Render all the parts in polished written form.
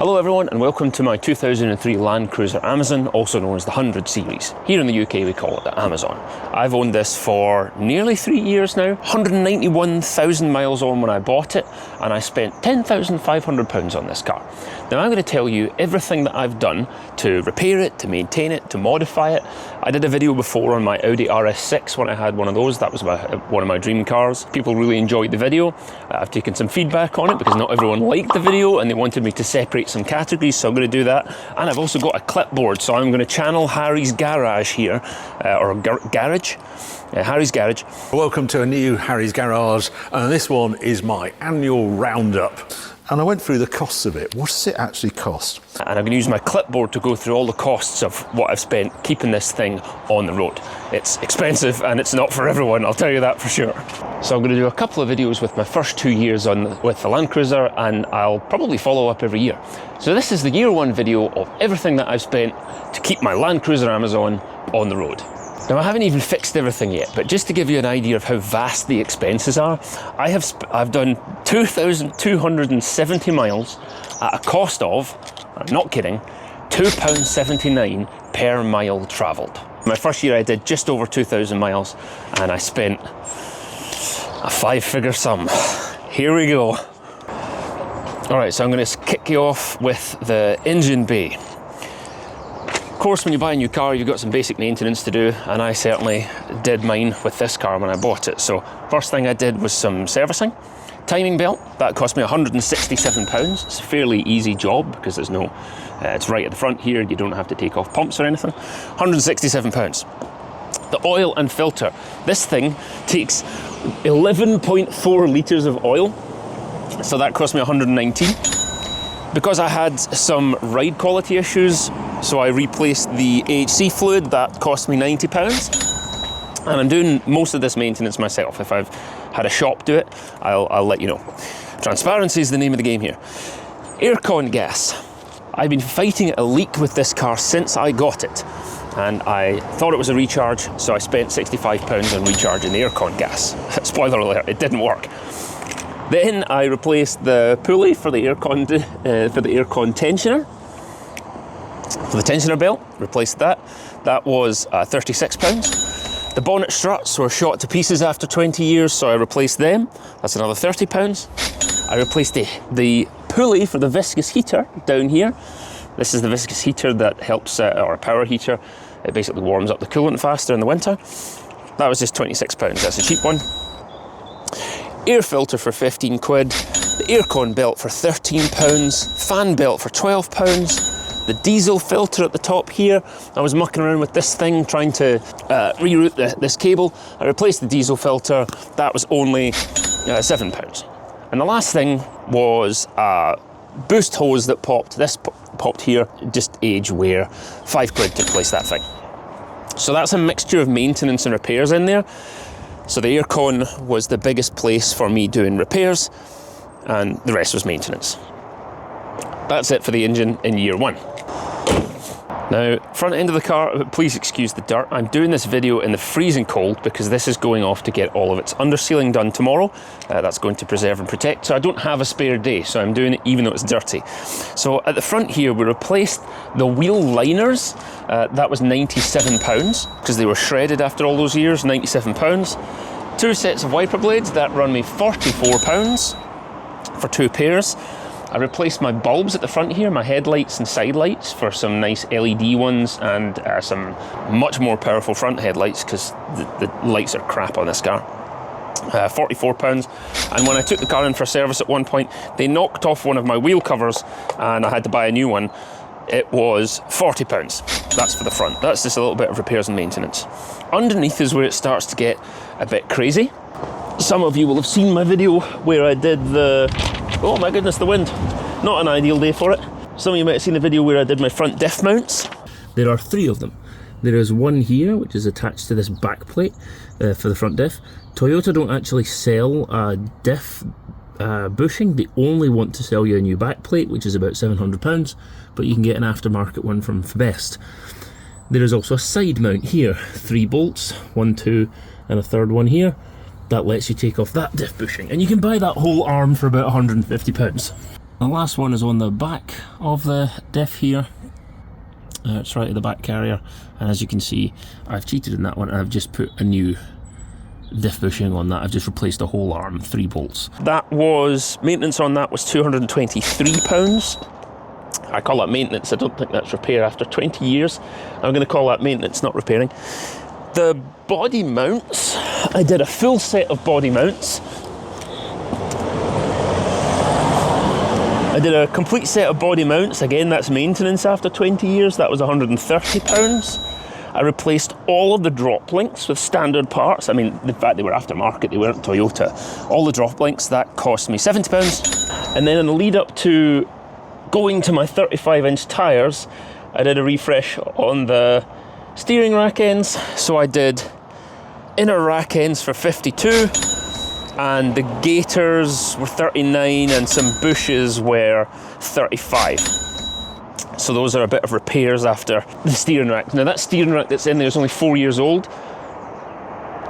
Hello everyone and welcome to my 2003 Land Cruiser Amazon, also known as the 100 series. Here in the UK we call it the Amazon. I've owned this for nearly 3 years now, 191,000 miles on when I bought it, and I spent £10,500 on this car. Now I'm going to tell you everything that I've done to repair it, to maintain it, to modify it. I did a video before on my Audi RS6 when I had one of those. That was one of my dream cars. People really enjoyed the video. I've taken some feedback on it because not everyone liked the video and they wanted me to separate some categories, so I'm going to do that. And I've also got a clipboard, so I'm going to channel Harry's Garage here, Garage. Harry's Garage. Welcome to a new Harry's Garage, and this one is my annual roundup. And I went through the costs of it. What does it actually cost? And I'm going to use my clipboard to go through all the costs of what I've spent keeping this thing on the road. It's expensive and it's not for everyone, I'll tell you that for sure. So I'm going to do a couple of videos with my first 2 years with the Land Cruiser, and I'll probably follow up every year. So this is the year one video of everything that I've spent to keep my Land Cruiser Amazon on the road. Now I haven't even fixed everything yet, but just to give you an idea of how vast the expenses are, I've done 2,270 miles at a cost of, I'm not kidding, £2.79 per mile travelled. My first year I did just over 2,000 miles and I spent a 5-figure sum. Here we go. Alright, so I'm going to kick you off with the engine bay. Of course, when you buy a new car, you've got some basic maintenance to do, and I certainly did mine with this car when I bought it. So first thing I did was some servicing. Timing belt, that cost me £167. It's a fairly easy job because there's no, it's right at the front here, you don't have to take off pumps or anything. £167. The oil and filter. This thing takes 11.4 litres of oil, so that cost me £119. Because I had some ride quality issues, so I replaced the AHC fluid. That cost me £90. And I'm doing most of this maintenance myself. If I've had a shop do it, I'll let you know. Transparency is the name of the game here. Aircon gas. I've been fighting a leak with this car since I got it. And I thought it was a recharge, so I spent £65 on recharging the aircon gas. Spoiler alert, it didn't work. Then I replaced the pulley for the aircon tensioner. For the tensioner belt, replaced that. That was £36. The bonnet struts were shot to pieces after 20 years, so I replaced them. That's another £30. I replaced the pulley for the viscous heater down here. This is the viscous heater that helps, or a power heater. It basically warms up the coolant faster in the winter. That was just £26. That's a cheap one. Air filter for 15 quid, the aircon belt for £13, fan belt for £12, the diesel filter at the top here. I was mucking around with this thing trying to reroute this cable. I replaced the diesel filter, that was only £7. And the last thing was a boost hose that popped. This popped here, just age wear, 5 quid to replace that thing. So that's a mixture of maintenance and repairs in there. So the aircon was the biggest place for me doing repairs, and the rest was maintenance. That's it for the engine in year one. Now, front end of the car, please excuse the dirt. I'm doing this video in the freezing cold because this is going off to get all of its undersealing done tomorrow. That's going to preserve and protect, so I don't have a spare day, so I'm doing it even though it's dirty. So at the front here, we replaced the wheel liners. That was £97 because they were shredded after all those years, £97. 2 sets of wiper blades, that run me £44 for 2 pairs. I replaced my bulbs at the front here, my headlights and side lights, for some nice LED ones and some much more powerful front headlights because the lights are crap on this car. £44. And when I took the car in for service at one point, they knocked off one of my wheel covers and I had to buy a new one. It was £40. That's for the front. That's just a little bit of repairs and maintenance. Underneath is where it starts to get a bit crazy. Some of you will have seen my video where I did oh my goodness, the wind. Not an ideal day for it. Some of you might have seen the video where I did my front diff mounts. There are 3 of them. There is one here, which is attached to this back plate for the front diff. Toyota don't actually sell a diff bushing. They only want to sell you a new back plate, which is about £700, but you can get an aftermarket one from Best. There is also a side mount here. 3 bolts, 1, 2, and a third one here. That lets you take off that diff bushing, and you can buy that whole arm for about £150. The last one is on the back of the diff here. It's right at the back carrier, and as you can see, I've cheated in that one and I've just put a new diff bushing on that. I've just replaced a whole arm, 3 bolts. That was, maintenance on that was £223. I call that maintenance, I don't think that's repair. After 20 years, I'm going to call that maintenance, not repairing. The body mounts, I did a full set of body mounts. I did a complete set of body mounts. Again, that's maintenance after 20 years. That was £130. I replaced all of the drop links with standard parts. I mean, in fact, they were aftermarket, they weren't Toyota. All the drop links, that cost me £70. And then in the lead up to going to my 35-inch tyres, I did a refresh on the steering rack ends. So I did inner rack ends for 52, and the gaiters were 39, and some bushes were 35. So those are a bit of repairs after the steering rack. Now that steering rack that's in there is only 4 years old.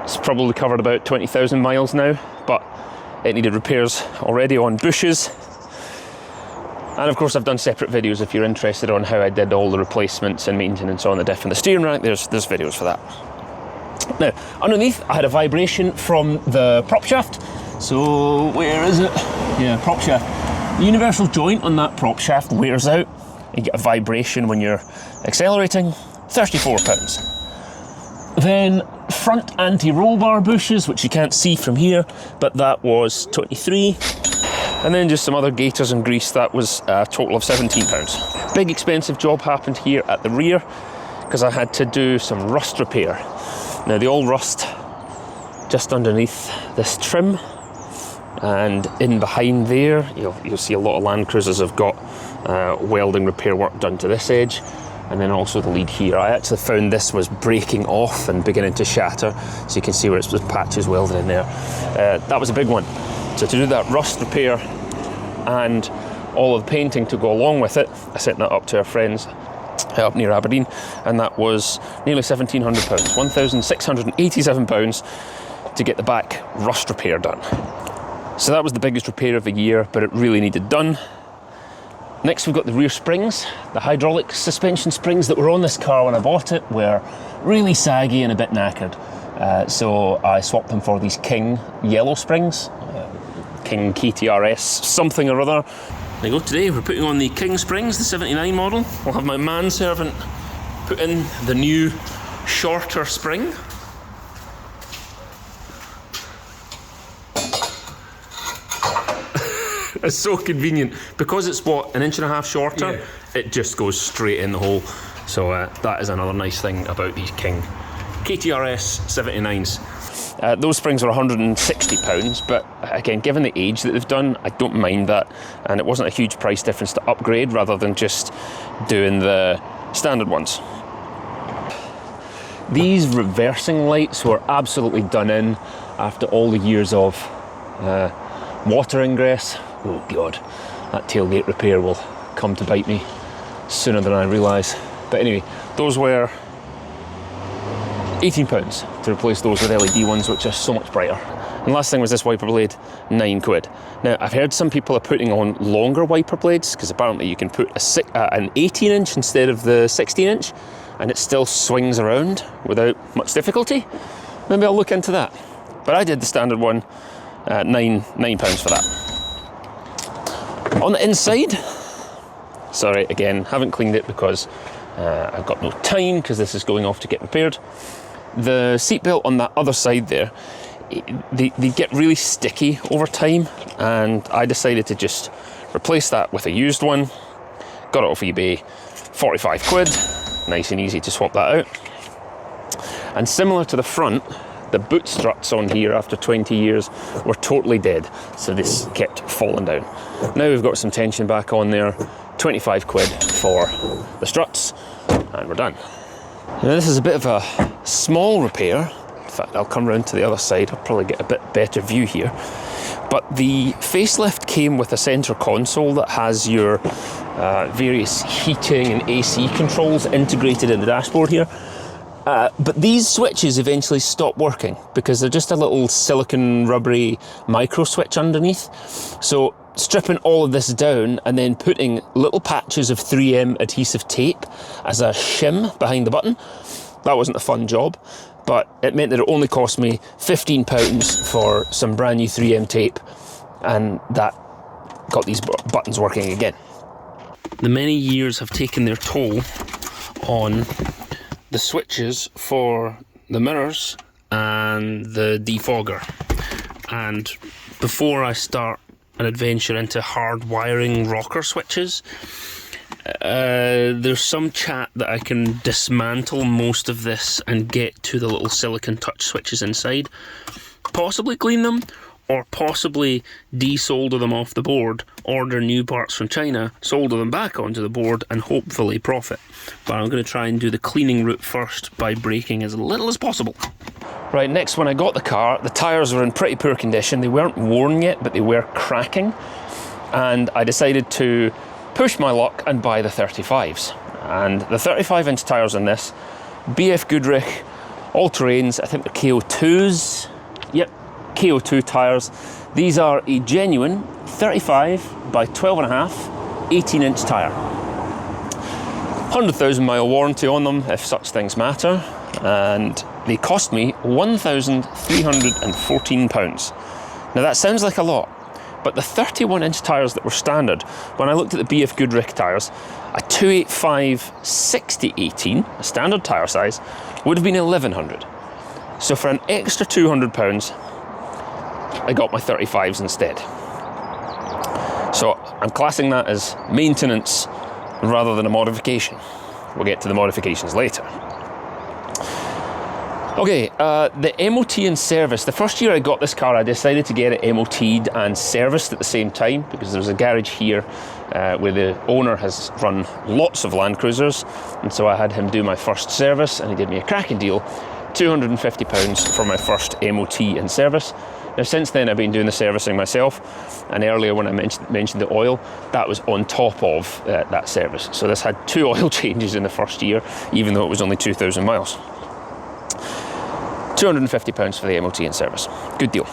It's probably covered about 20,000 miles now, but it needed repairs already on bushes. And of course I've done separate videos if you're interested on how I did all the replacements and maintenance on the diff and the steering rack. There's videos for that. Now, underneath I had a vibration from the prop shaft. So where is it? Yeah, prop shaft. The universal joint on that prop shaft wears out. You get a vibration when you're accelerating, £34. Then front anti-roll bar bushes, which you can't see from here, but that was 23. And then just some other gaiters and grease, that was a total of £17. Big expensive job happened here at the rear because I had to do some rust repair. Now the old rust just underneath this trim, and in behind there you'll see a lot of Land Cruisers have got welding repair work done to this edge, and then also the lead here. I actually found this was breaking off and beginning to shatter, so you can see where it's with patches welded in there. That was a big one. So to do that rust repair and all of the painting to go along with it, I sent that up to our friends up near Aberdeen, and that was nearly £1,700, £1,687 to get the back rust repair done. So that was the biggest repair of the year, but it really needed done. Next we've got the rear springs. The hydraulic suspension springs that were on this car when I bought it were really saggy and a bit knackered. So I swapped them for these King yellow springs, King KTRS something or other. There you go, today we're putting on the King springs, the 79 model. I'll have my manservant put in the new shorter spring. It's so convenient. Because it's what, 1.5 inches shorter, yeah. It just goes straight in the hole. So that is another nice thing about these King KTRS 79s. Those springs were £160, but again, given the age that they've done, I don't mind that. And it wasn't a huge price difference to upgrade rather than just doing the standard ones. These reversing lights were absolutely done in after all the years of water ingress. Oh God, that tailgate repair will come to bite me sooner than I realise. But anyway, those were £18 to replace those with LED ones, which are so much brighter. And last thing was this wiper blade, £9. Now, I've heard some people are putting on longer wiper blades, because apparently you can put an 18-inch instead of the 16-inch, and it still swings around without much difficulty. Maybe I'll look into that. But I did the standard one, £9 for that. On the inside, sorry, again, haven't cleaned it because I've got no time, because this is going off to get repaired. The seatbelt on that other side there, they get really sticky over time, and I decided to just replace that with a used one. Got it off eBay, £45. Nice and easy to swap that out. And similar to the front, the boot struts on here after 20 years were totally dead, so this kept falling down. Now we've got some tension back on there, £25 for the struts, and we're done. Now this is a bit of a small repair. In fact, I'll come round to the other side, I'll probably get a bit better view here. But the facelift came with a centre console that has your various heating and AC controls integrated in the dashboard here. But these switches eventually stopped working because they're just a little silicon rubbery micro switch underneath. So stripping all of this down and then putting little patches of 3M adhesive tape as a shim behind the button. That wasn't a fun job, but it meant that it only cost me £15 for some brand new 3M tape, and that got these buttons working again. The many years have taken their toll on the switches for the mirrors and the defogger. And before I start an adventure into hard wiring rocker switches, there's some chat that I can dismantle most of this and get to the little silicon touch switches inside, possibly clean them, or possibly desolder them off the board, order new parts from China, solder them back onto the board, and hopefully profit. But I'm going to try and do the cleaning route first by breaking as little as possible. Right, next, when I got the car, the tyres were in pretty poor condition. They weren't worn yet, but they were cracking. And I decided to push my luck and buy the 35s. And the 35-inch tyres on this, BF Goodrich, all-terrains, I think they're KO2s. Yep, KO2 tyres. These are a genuine 35 by 12.5, 18-inch tyre. 100,000 mile warranty on them, if such things matter. And they cost me £1,314. Now that sounds like a lot, but the 31-inch tyres that were standard, when I looked at the BF Goodrich tyres, a 285 60/18, a standard tyre size, would have been £1,100. So for an extra £200, I got my 35s instead. So I'm classing that as maintenance rather than a modification. We'll get to the modifications later. Okay, the MOT and service. The first year I got this car, I decided to get it MOT'd and serviced at the same time, because there's a garage here where the owner has run lots of Land Cruisers, and so I had him do my first service, and he did me a cracking deal, £250 for my first MOT and service. Now since then I've been doing the servicing myself, and earlier when I mentioned the oil, that was on top of that service. So this had 2 oil changes in the first year, even though it was only 2,000 miles. £250 for the MOT and service. Good deal.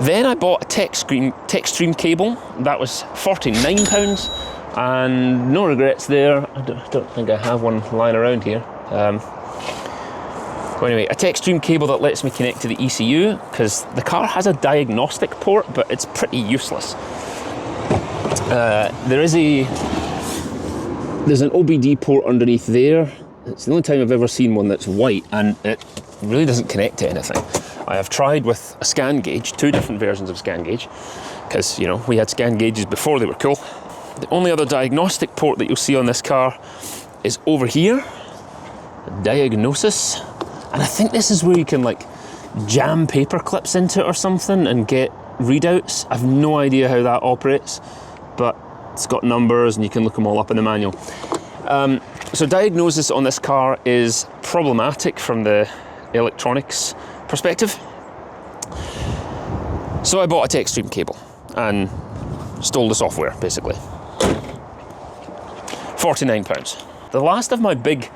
Then I bought a TechStream cable. That was £49, and no regrets there. I don't think I have one lying around here. Well, anyway, a TechStream cable that lets me connect to the ECU, because the car has a diagnostic port, but it's pretty useless. There's an OBD port underneath there. It's the only time I've ever seen one that's white, and it really doesn't connect to anything. I have tried with a scan gauge, 2 different versions of scan gauge, because, you know, we had scan gauges before they were cool. The only other diagnostic port that you'll see on this car is over here, diagnosis. And I think this is where you can like jam paper clips into it or something and get readouts. I've no idea how that operates, but it's got numbers and you can look them all up in the manual. So diagnosis on this car is problematic from the electronics perspective. So I bought a TechStream cable and stole the software, basically. £49. The last of my big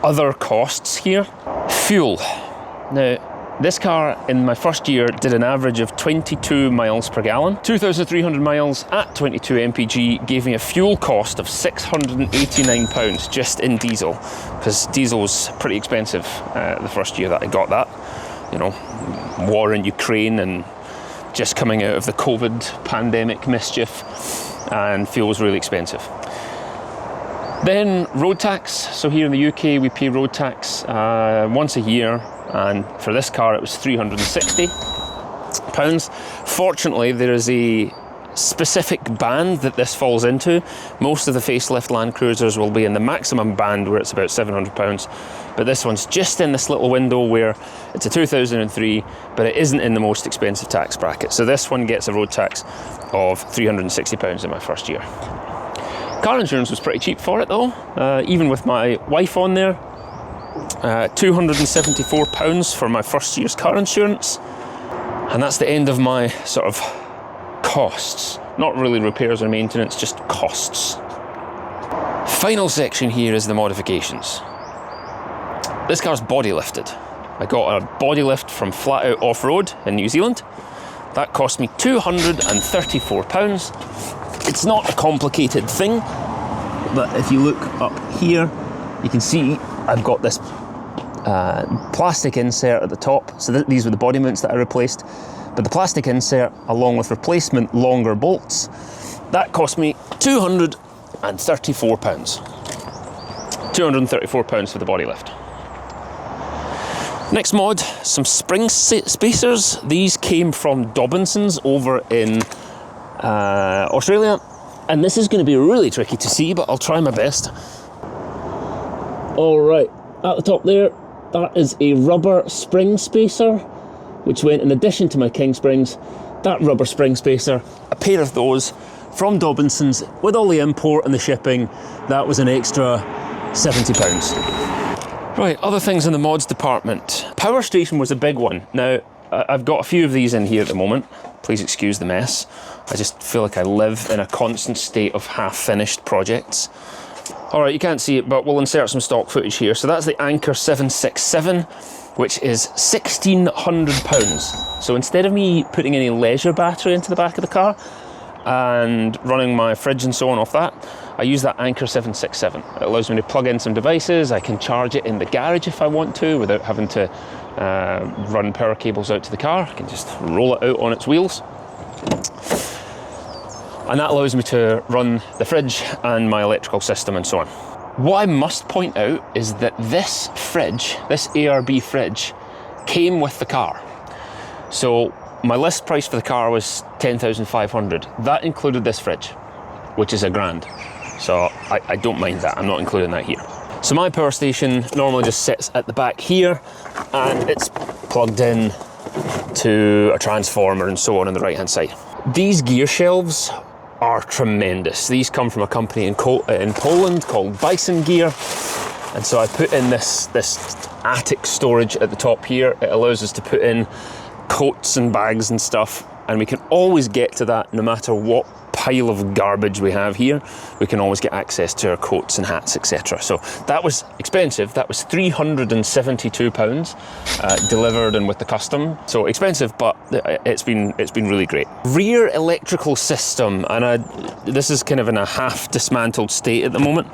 other costs here, fuel. Now, this car in my first year did an average of 22 miles per gallon. 2,300 miles at 22 mpg gave me a fuel cost of £689 just in diesel, because diesel was pretty expensive the first year that I got that. You know, war in Ukraine and just coming out of the COVID pandemic mischief, and fuel was really expensive. Then road tax. So here in the UK we pay road tax once a year, and for this car it was £360. Fortunately, there is a specific band that this falls into. Most of the facelift Land Cruisers will be in the maximum band where it's about £700, but this one's just in this little window where it's a 2003, but it isn't in the most expensive tax bracket. So this one gets a road tax of £360 in my first year. Car insurance was pretty cheap for it though, even with my wife on there. £274 for my first year's car insurance. And that's the end of my sort of costs. Not really repairs or maintenance, just costs. Final section here is the modifications. This car's body lifted. I got a body lift from Flat Out Off-Road in New Zealand. That cost me £234. It's not a complicated thing, but if you look up here, you can see I've got this plastic insert at the top. So these were the body mounts that I replaced, but the plastic insert along with replacement longer bolts, that cost me £234. £234 for the body lift. Next mod, some spring spacers. These came from Dobinson's over in Australia, and this is going to be really tricky to see, but I'll try my best. All right, at the top there, that is a rubber spring spacer, which went in addition to my King springs. That rubber spring spacer, a pair of those from Dobinson's, with all the import and the shipping, that was an extra £70. Right, other things in the mods department. Power station was a big one. Now, I've got a few of these in here at the moment. Please excuse the mess. I just feel like I live in a constant state of half-finished projects. All right, you can't see it, but we'll insert some stock footage here. So that's the Anchor 767, which is £1,600. So instead of me putting any leisure battery into the back of the car and running my fridge and so on off that, I use that Anchor 767. It allows me to plug in some devices. I can charge it in the garage if I want to without having to run power cables out to the car. I can just roll it out on its wheels. And that allows me to run the fridge and my electrical system and so on. What I must point out is that this fridge, this ARB fridge, came with the car. So my list price for the car was $10,500. That included this fridge, which is £1,000. So I don't mind that, I'm not including that here. So my power station normally just sits at the back here, and it's plugged in to a transformer and so on the right hand side. These gear shelves are tremendous. These come from a company in Poland called Bison Gear. And so I put in this attic storage at the top here. It allows us to put in coats and bags and stuff, and we can always get to that no matter what pile of garbage we have here. We can always get access to our coats and hats, etc. So that was expensive. That was £372 delivered and with the custom. So expensive, but it's been really great. Rear electrical system, and this is kind of in a half dismantled state at the moment,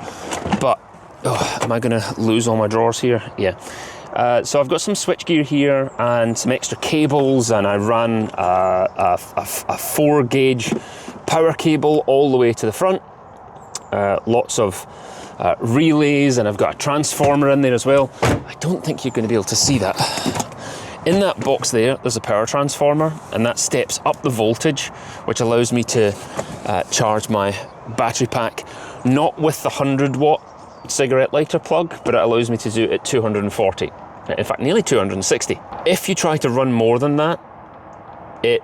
but am I going to lose all my drawers here? Yeah. So I've got some switchgear here and some extra cables, and I ran a 4-gauge power cable all the way to the front. Lots of relays, and I've got a transformer in there as well. I don't think you're going to be able to see that. In that box there's a power transformer, and that steps up the voltage, which allows me to charge my battery pack, not with the 100-watt cigarette lighter plug, but it allows me to do it at 240. In fact, nearly 260. If you try to run more than that, it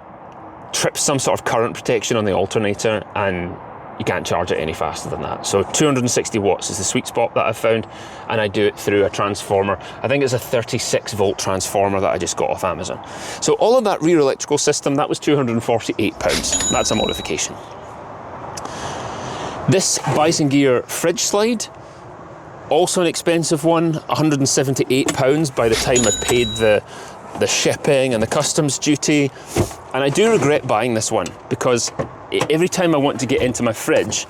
trips some sort of current protection on the alternator, and you can't charge it any faster than that. So 260 watts is the sweet spot that I've found, and I do it through a transformer. I think it's a 36-volt transformer that I just got off Amazon. So all of that rear electrical system, that was £248. That's a modification. This Bison Gear fridge slide, also an expensive one, £178 by the time I paid the shipping and the customs duty. And I do regret buying this one, because every time I want to get into my fridge,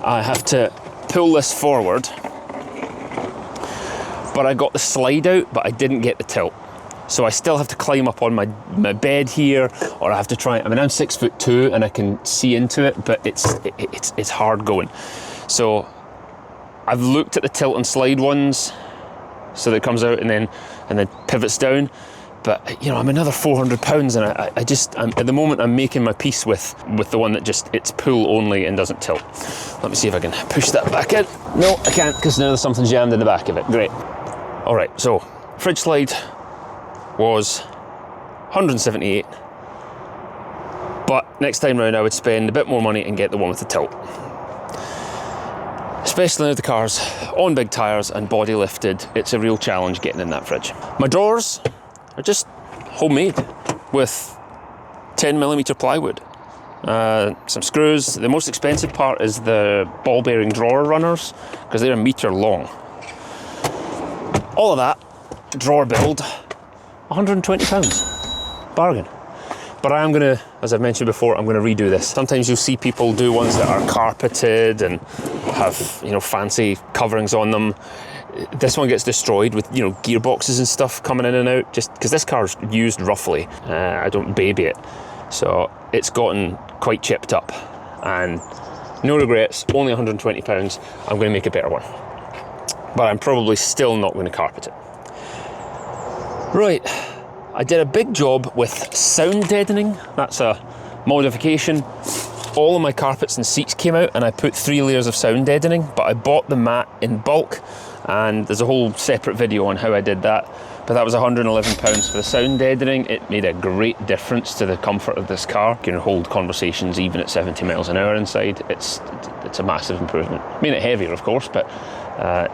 I have to pull this forward. But I got the slide out, but I didn't get the tilt. So I still have to climb up on my bed here, or I have to try, I mean, I'm 6'2" and I can see into it, but it's hard going. So I've looked at the tilt and slide ones, so that it comes out and then pivots down. But you know, I'm another £400, and at the moment I'm making my peace with the one that just, it's pull only and doesn't tilt. Let me see if I can push that back in. No, I can't, because now there's something jammed in the back of it. Great. All right, so fridge slide was £178, but next time round I would spend a bit more money and get the one with the tilt. Especially now the car's on big tyres and body lifted, it's a real challenge getting in that fridge. My drawers are just homemade with 10mm plywood. Some screws. The most expensive part is the ball bearing drawer runners, because they're 1 metre long. All of that, drawer build, £120. Bargain. But I am gonna, as I've mentioned before, I'm gonna redo this. Sometimes you'll see people do ones that are carpeted and have, you know, fancy coverings on them. This one gets destroyed with, you know, gearboxes and stuff coming in and out, just because this car's used roughly. I don't baby it. So it's gotten quite chipped up, and no regrets, only £120. I'm gonna make a better one. But I'm probably still not gonna carpet it. Right, I did a big job with sound deadening. That's a modification. All of my carpets and seats came out and I put 3 layers of sound deadening, but I bought the mat in bulk, and there's a whole separate video on how I did that. But that was £111 for the sound deadening. It made a great difference to the comfort of this car. You can hold conversations even at 70 miles an hour inside. It's a massive improvement. Made it heavier, of course, but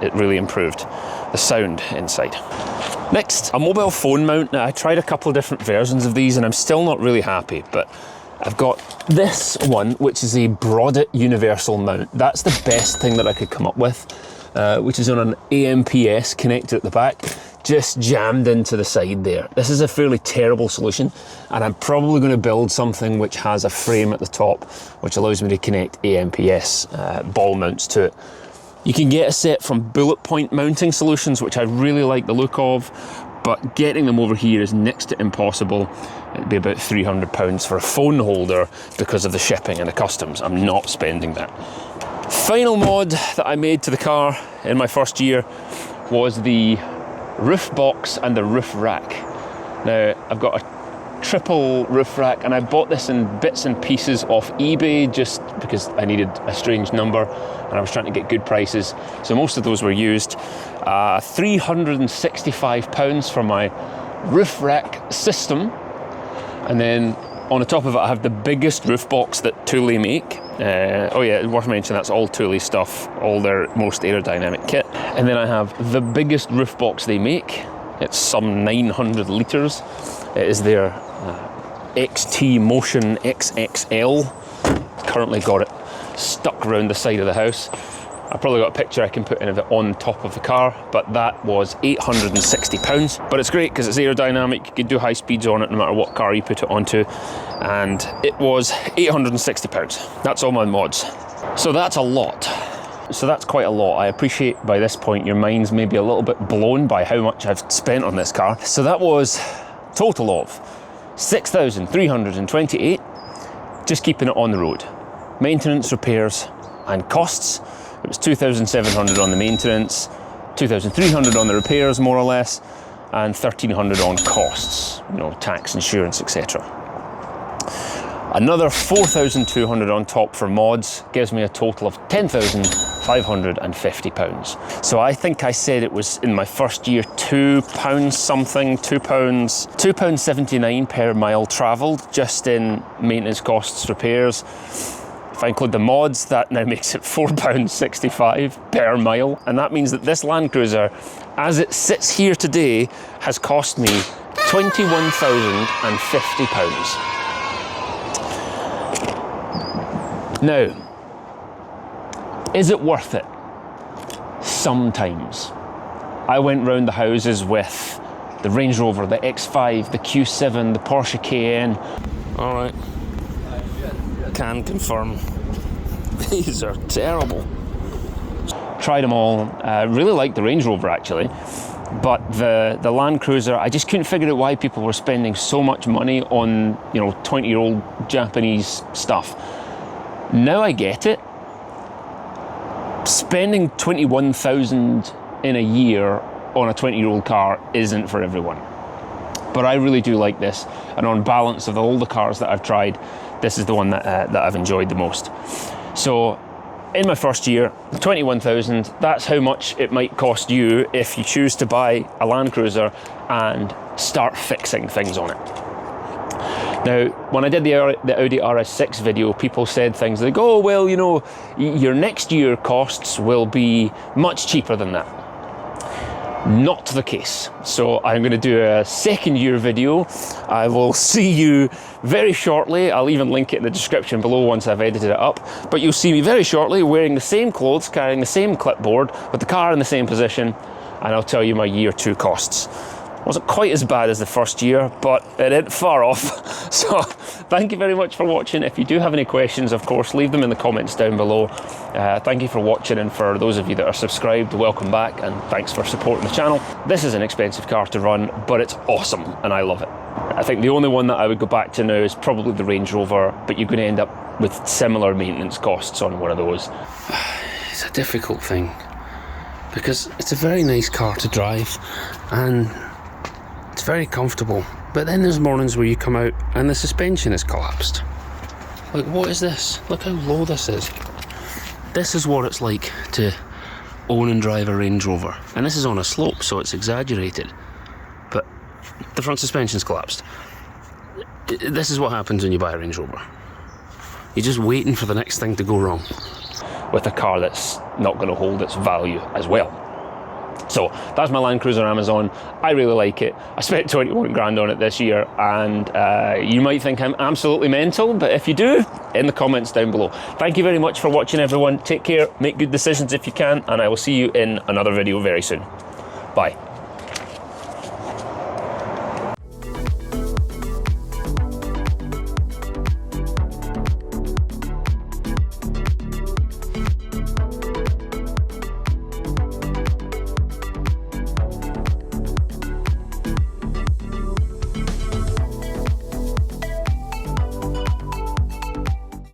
it really improved the sound inside. Next, a mobile phone mount. Now, I tried a couple of different versions of these and I'm still not really happy, but I've got this one, which is a Broadit universal mount. That's the best thing that I could come up with, which is on an AMPS connector at the back, just jammed into the side there. This is a fairly terrible solution, and I'm probably going to build something which has a frame at the top, which allows me to connect AMPS ball mounts to it. You can get a set from Bullet Point Mounting Solutions, which I really like the look of, but getting them over here is next to impossible. It'd be about £300 for a phone holder because of the shipping and the customs. I'm not spending that. Final mod that I made to the car in my first year was the roof box and the roof rack. Now, I've got a triple roof rack, and I bought this in bits and pieces off eBay just because I needed a strange number and I was trying to get good prices. So most of those were used. £365 for my roof rack system. And then on the top of it, I have the biggest roof box that Thule make. Oh yeah, worth mentioning, that's all Thule stuff, all their most aerodynamic kit. And then I have the biggest roof box they make. It's some 900 litres. It is their XT Motion XXL. Currently got it stuck around the side of the house. I've probably got a picture I can put in of it on top of the car, but that was £860. But it's great because it's aerodynamic. You can do high speeds on it no matter what car you put it onto. And it was £860. That's all my mods. So that's a lot. So that's quite a lot. I appreciate by this point your mind's maybe a little bit blown by how much I've spent on this car. So that was a total of £6,328 just keeping it on the road. Maintenance, repairs and costs. It was £2,700 on the maintenance, £2,300 on the repairs more or less, and £1,300 on costs, you know, tax, insurance, etc. Another £4,200 on top for mods gives me a total of £10,550. So I think I said it was in my first year £2 something, £2.79 per mile travelled just in maintenance costs, repairs. If I include the mods, that now makes it £4.65 per mile. And that means that this Land Cruiser, as it sits here today, has cost me £21,050. Now, is it worth it? Sometimes. I went round the houses with the Range Rover, the X5, the Q7, the Porsche Cayenne. All right. Can confirm these are terrible. Tried them all. Really liked the Range Rover actually, but the Land Cruiser, I just couldn't figure out why people were spending so much money on, you know, 20-year-old Japanese stuff. Now I get it. Spending $21,000 in a year on a 20-year-old car isn't for everyone. But I really do like this, and on balance of all the cars that I've tried, this is the one that I've enjoyed the most. So in my first year, 21,000, that's how much it might cost you if you choose to buy a Land Cruiser and start fixing things on it. Now, when I did the Audi RS6 video, people said things like, oh, well, you know, your next year costs will be much cheaper than that. Not the case. So I'm going to do a second year video. I will see you very shortly. I'll even link it in the description below once I've edited it up. But you'll see me very shortly wearing the same clothes, carrying the same clipboard, with the car in the same position, and I'll tell you my year two costs. Wasn't quite as bad as the first year, but it ain't far off. So thank you very much for watching. If you do have any questions, of course, leave them in the comments down below. Thank you for watching, and for those of you that are subscribed, welcome back, and thanks for supporting the channel. This is an expensive car to run, but it's awesome and I love it. I think the only one that I would go back to now is probably the Range Rover, but you're going to end up with similar maintenance costs on one of those. It's a difficult thing because it's a very nice car to drive and it's very comfortable, but then there's mornings where you come out and the suspension is collapsed. Like, what is this? Look how low this is. This is what it's like to own and drive a Range Rover, and this is on a slope, so it's exaggerated, but the front suspension's collapsed. This is what happens when you buy a Range Rover. You're just waiting for the next thing to go wrong. With a car that's not going to hold its value as well. So that's my Land Cruiser Amazon. I really like it. I spent 21 grand on it this year, and you might think I'm absolutely mental, but if you do, in the comments down below. Thank you very much for watching, everyone. Take care, make good decisions if you can, and I will see you in another video very soon. Bye.